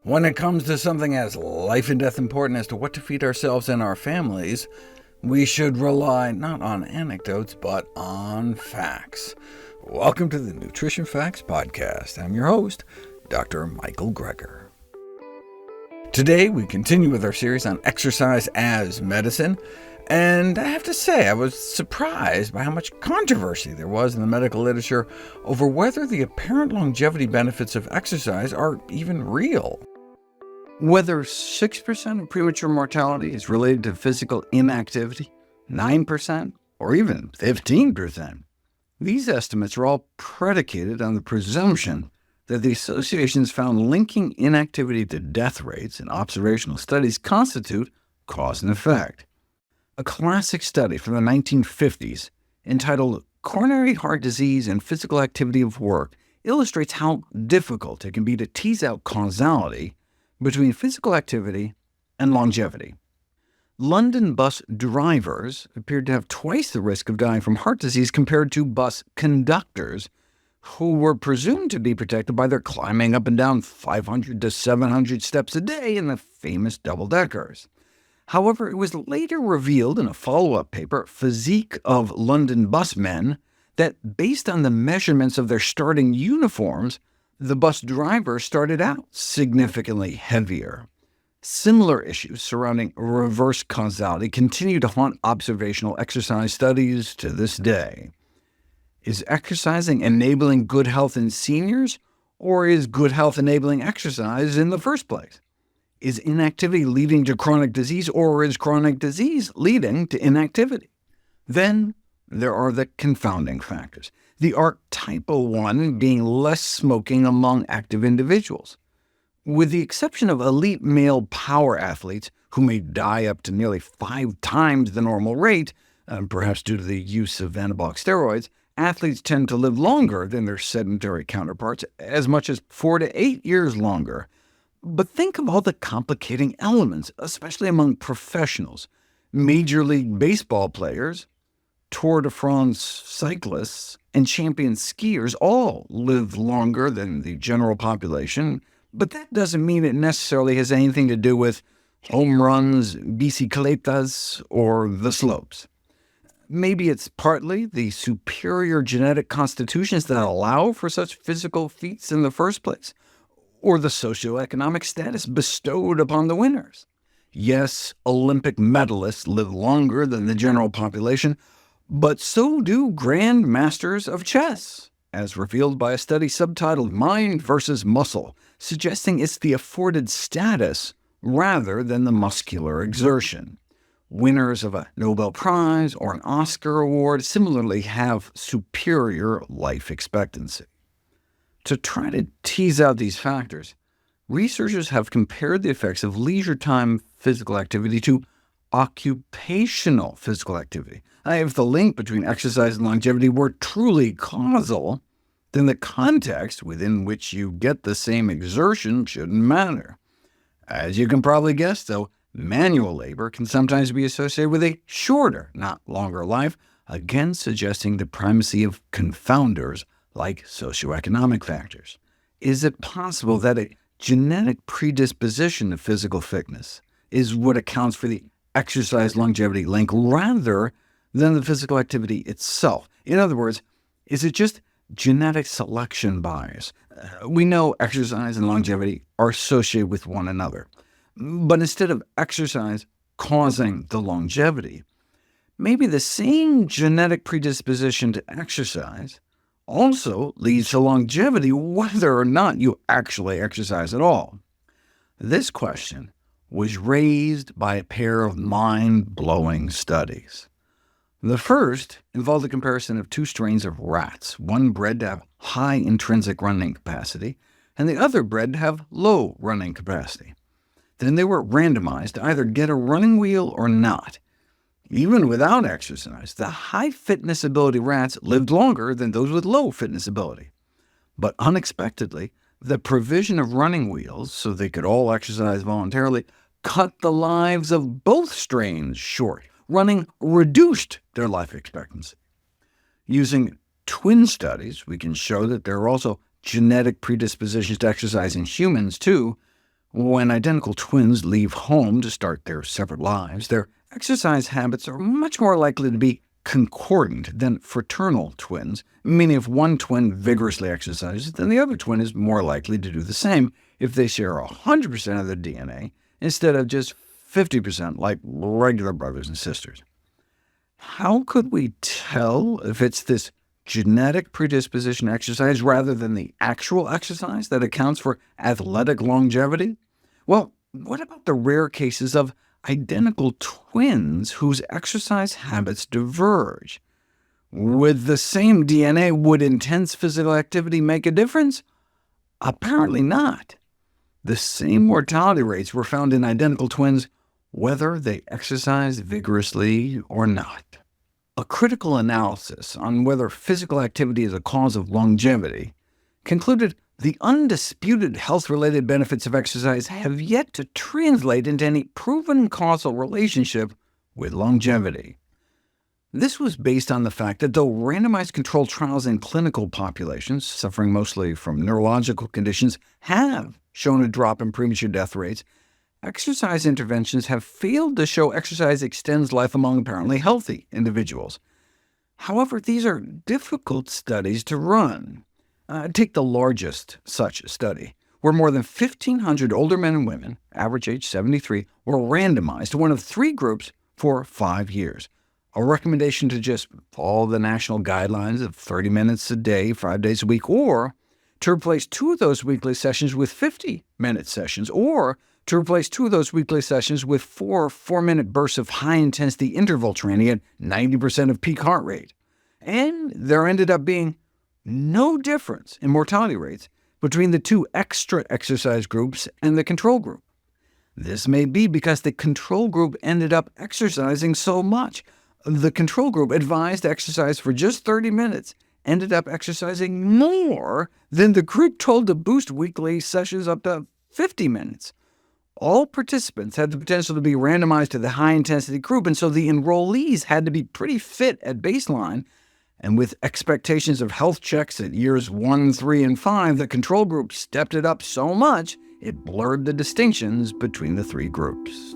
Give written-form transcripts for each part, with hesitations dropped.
When it comes to something as life and death important as to what to feed ourselves and our families, we should rely not on anecdotes, but on facts. Welcome to the Nutrition Facts podcast. I'm your host, Dr. Michael Greger. Today, we continue with our series on exercise as medicine, and I have to say I was surprised by how much controversy there was in the medical literature over whether the apparent longevity benefits of exercise are even real. Whether 6% of premature mortality is related to physical inactivity, 9%, or even 15%. These estimates are all predicated on the presumption that the associations found linking inactivity to death rates in observational studies constitute cause and effect. A classic study from the 1950s, entitled Coronary Heart Disease and Physical Activity of Work, illustrates how difficult it can be to tease out causality between physical activity and longevity. London bus drivers appeared to have twice the risk of dying from heart disease compared to bus conductors, who were presumed to be protected by their climbing up and down 500 to 700 steps a day in the famous double-deckers. However, it was later revealed in a follow-up paper, Physique of London Busmen, that based on the measurements of their starting uniforms, the bus driver started out significantly heavier. Similar issues surrounding reverse causality continue to haunt observational exercise studies to this day. Is exercising enabling good health in seniors, or is good health enabling exercise in the first place? Is inactivity leading to chronic disease, or is chronic disease leading to inactivity? Then there are the confounding factors, the archetypal one being less smoking among active individuals. With the exception of elite male power athletes, who may die up to nearly 5 times the normal rate, perhaps due to the use of anabolic steroids, athletes tend to live longer than their sedentary counterparts, as much as 4 to 8 years longer. But think of all the complicating elements, especially among professionals. Major League Baseball players, Tour de France cyclists, and champion skiers all live longer than the general population, but that doesn't mean it necessarily has anything to do with home runs, bicicletas, or the slopes. Maybe it's partly the superior genetic constitutions that allow for such physical feats in the first place, or the socioeconomic status bestowed upon the winners. Yes, Olympic medalists live longer than the general population, but so do Grand Masters of Chess, as revealed by a study subtitled Mind versus Muscle, suggesting it's the afforded status rather than the muscular exertion. Winners of a Nobel Prize or an Oscar award similarly have superior life expectancy. To try to tease out these factors, researchers have compared the effects of leisure time physical activity to occupational physical activity. If the link between exercise and longevity were truly causal, then the context within which you get the same exertion shouldn't matter. As you can probably guess, though, manual labor can sometimes be associated with a shorter, not longer life, again suggesting the primacy of confounders like socioeconomic factors. Is it possible that a genetic predisposition to physical fitness is what accounts for the exercise longevity link rather than the physical activity itself? In other words, is it just genetic selection bias? We know exercise and longevity are associated with one another, but instead of exercise causing the longevity, maybe the same genetic predisposition to exercise also leads to longevity whether or not you actually exercise at all. This question was raised by a pair of mind-blowing studies. The first involved a comparison of 2 strains of rats, one bred to have high intrinsic running capacity, and the other bred to have low running capacity. Then they were randomized to either get a running wheel or not. Even without exercise, the high fitness ability rats lived longer than those with low fitness ability. But unexpectedly, the provision of running wheels, so they could all exercise voluntarily, cut the lives of both strains short. Running reduced their life expectancy. Using twin studies, we can show that there are also genetic predispositions to exercise in humans, too, When identical twins leave home to start their separate lives, their exercise habits are much more likely to be concordant than fraternal twins, meaning if one twin vigorously exercises, then the other twin is more likely to do the same if they share 100% of their DNA instead of just 50% like regular brothers and sisters. How could we tell if it's this genetic predisposition to exercise rather than the actual exercise that accounts for athletic longevity? Well, what about the rare cases of identical twins whose exercise habits diverge? With the same DNA, would intense physical activity make a difference? Apparently not. The same mortality rates were found in identical twins whether they exercised vigorously or not. A critical analysis on whether physical activity is a cause of longevity concluded the undisputed health-related benefits of exercise have yet to translate into any proven causal relationship with longevity. This was based on the fact that though randomized controlled trials in clinical populations, suffering mostly from neurological conditions, have shown a drop in premature death rates, exercise interventions have failed to show exercise extends life among apparently healthy individuals. However, these are difficult studies to run. Take the largest such study, where more than 1,500 older men and women, average age 73, were randomized to one of 3 groups for 5 years. A recommendation to just follow the national guidelines of 30 minutes a day, 5 days a week, or to replace 2 of those weekly sessions with 50-minute sessions, or to replace 2 of those weekly sessions with 4 4-minute bursts of high-intensity interval training at 90% of peak heart rate. And there ended up being no difference in mortality rates between the 2 extra exercise groups and the control group. This may be because the control group ended up exercising so much. The control group, advised to exercise for just 30 minutes, ended up exercising more than the group told to boost weekly sessions up to 50 minutes. All participants had the potential to be randomized to the high-intensity group, and so the enrollees had to be pretty fit at baseline, and with expectations of health checks at years 1, 3, and 5, the control group stepped it up so much it blurred the distinctions between the 3 groups.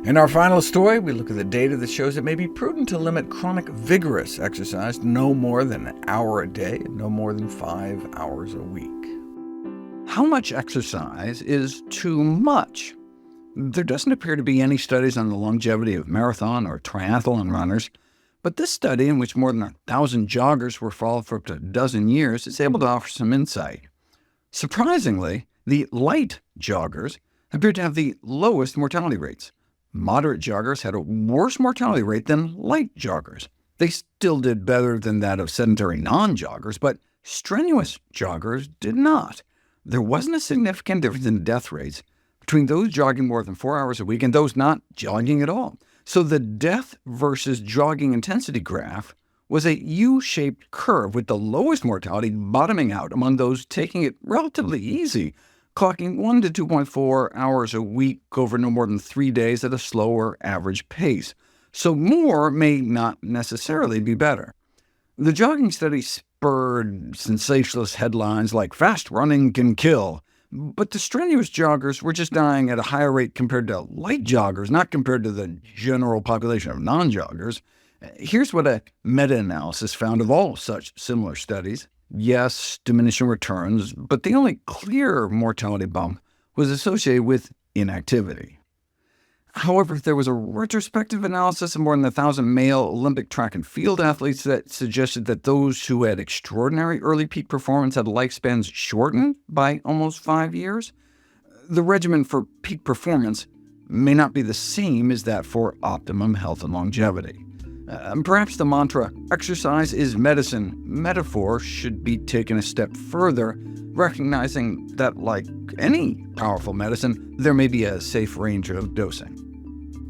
In our final story, we look at the data that shows it may be prudent to limit chronic vigorous exercise no more than an hour a day and no more than 5 hours a week. How much exercise is too much? There doesn't appear to be any studies on the longevity of marathon or triathlon runners, but this study, in which more than 1,000 joggers were followed for up to a dozen years, is able to offer some insight. Surprisingly, the light joggers appeared to have the lowest mortality rates. Moderate joggers had a worse mortality rate than light joggers. They still did better than that of sedentary non-joggers, but strenuous joggers did not. There wasn't a significant difference in death rates between those jogging more than 4 hours a week and those not jogging at all. So the death versus jogging intensity graph was a U-shaped curve, with the lowest mortality bottoming out among those taking it relatively easy, clocking 1 to 2.4 hours a week over no more than 3 days at a slower average pace. So more may not necessarily be better. The jogging study spurred sensationalist headlines like "fast running can kill," but the strenuous joggers were just dying at a higher rate compared to light joggers, not compared to the general population of non-joggers. Here's what a meta-analysis found of all such similar studies. Yes, diminishing returns, but the only clear mortality bump was associated with inactivity. However, there was a retrospective analysis of more than 1,000 male Olympic track and field athletes that suggested that those who had extraordinary early peak performance had lifespans shortened by almost 5 years. The regimen for peak performance may not be the same as that for optimum health and longevity. Perhaps the mantra, "exercise is medicine" metaphor should be taken a step further, recognizing that, like any powerful medicine, there may be a safe range of dosing.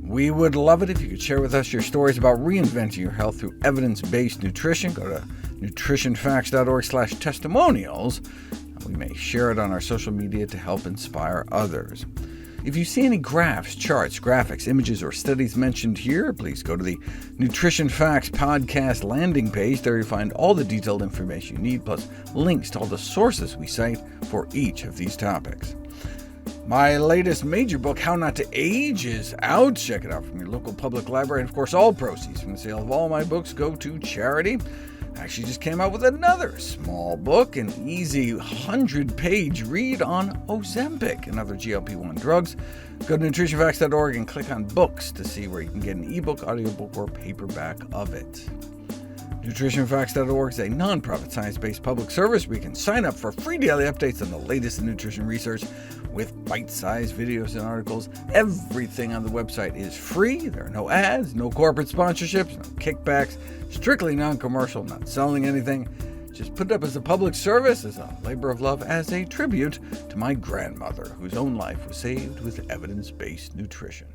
We would love it if you could share with us your stories about reinventing your health through evidence-based nutrition. Go to NutritionFacts.org/testimonials, and we may share it on our social media to help inspire others. If you see any graphs, charts, graphics, images, or studies mentioned here, please go to the Nutrition Facts podcast landing page. There you'll find all the detailed information you need, plus links to all the sources we cite for each of these topics. My latest major book, How Not to Age, is out. Check it out from your local public library. And of course, all proceeds from the sale of all my books go to charity. I actually just came out with another small book, an easy 100-page read on Ozempic and other GLP-1 drugs. Go to NutritionFacts.org and click on books to see where you can get an ebook, audiobook, or paperback of it. NutritionFacts.org is a non-profit, science-based public service where you can sign up for free daily updates on the latest in nutrition research with bite-sized videos and articles. Everything on the website is free. There are no ads, no corporate sponsorships, no kickbacks, strictly non-commercial, not selling anything. Just put it up as a public service, as a labor of love, as a tribute to my grandmother, whose own life was saved with evidence-based nutrition.